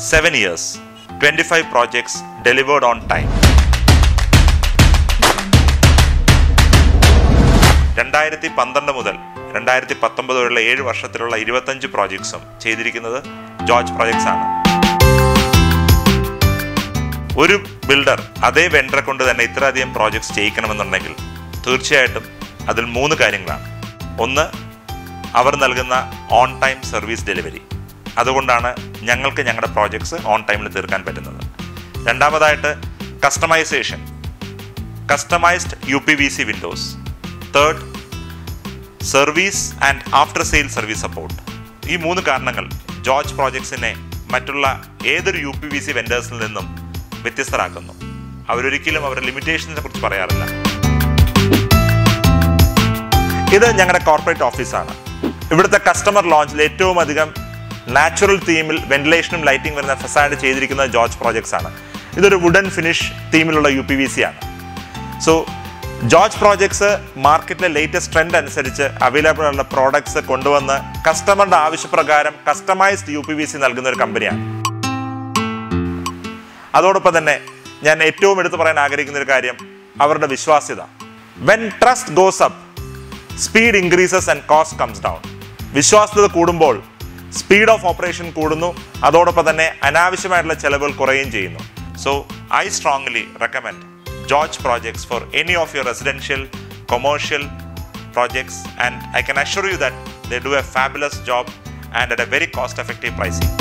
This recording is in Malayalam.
7 years, 25 projects delivered on time. 2012 മുതൽ 2019 വരെയുള്ള 7 വർഷത്തിലുള്ള 25 പ്രോജക്ട്സും ചെയ്തിരിക്കുന്നത് ജോർജ് പ്രോജക്ട്സ് ആണ്. ഒരു ബിൽഡർ അതേ വെണ്ടറെ കൊണ്ട് തന്നെ ഇത്രയധികം പ്രോജക്ട്സ് ചെയ്യിക്കണമെന്നുണ്ടെങ്കിൽ തീർച്ചയായിട്ടും അതിൽ 3 കാര്യങ്ങളാണ്. ഒന്ന്, അവർ നൽകുന്ന ഓൺ ടൈം സർവീസ് ഡെലിവറി. അതുകൊണ്ടാണ് ഞങ്ങൾക്ക് ഞങ്ങളുടെ പ്രോജക്ട്സ് ഓൺ ടൈമിൽ തീർക്കാൻ പറ്റുന്നത്. രണ്ടാമതായിട്ട് customisation, customised UPVC windows. Third, service and after sale service support. ഈ 3 കാരണങ്ങൾ ജോർജ് പ്രോജക്ട്സിനെ മറ്റുള്ള ഏതൊരു UPVC വെൻഡേഴ്സിൽ നിന്നും വ്യത്യസ്തരാക്കുന്നു. അവരൊരിക്കലും അവരുടെ ലിമിറ്റേഷൻസിനെ കുറിച്ച് പറയാറില്ല. ഇത് ഞങ്ങളുടെ കോർപ്പറേറ്റ് ഓഫീസാണ്. ഇവിടുത്തെ കസ്റ്റമർ ലോഞ്ചിൽ ഏറ്റവും അധികം നാച്ചുറൽ തീമിൽ വെന്റിലേഷനും ലൈറ്റിംഗ് വരുന്ന ഫസാഡ് ചെയ്തിരിക്കുന്നത് ജോർജ് പ്രോജക്ട്സ് ആണ്. ഇതൊരു വുഡൻ ഫിനിഷ് തീമിലുള്ള UPVC ആണ്. സോ ജോർജ് പ്രോജക്ട്സ് മാർക്കറ്റിലെ ലേറ്റസ്റ്റ് ട്രെൻഡ് അനുസരിച്ച് അവൈലബിൾ ഉള്ള പ്രോഡക്ട്സ് കൊണ്ടുവന്ന് കസ്റ്റമറുടെ ആവശ്യപ്രകാരം കസ്റ്റമൈസ്ഡ് UPVC നൽകുന്ന ഒരു കമ്പനിയാണ്. അതോടൊപ്പം തന്നെ ഞാൻ ഏറ്റവും എടുത്തു പറയാൻ ആഗ്രഹിക്കുന്ന ഒരു കാര്യം അവരുടെ വിശ്വാസ്യത. When trust goes up, speed increases and cost comes down. വിശ്വാസ്യത കൂടുമ്പോൾ സ്പീഡ് ഓഫ് ഓപ്പറേഷൻ കൂടുന്നു, അതോടൊപ്പം തന്നെ അനാവശ്യമായിട്ടുള്ള ചെലവുകൾ കുറയുകയും ചെയ്യുന്നു. So I strongly recommend George Projects for any of your residential, commercial projects, and I can assure you that they do a fabulous job and at a very cost-effective pricing.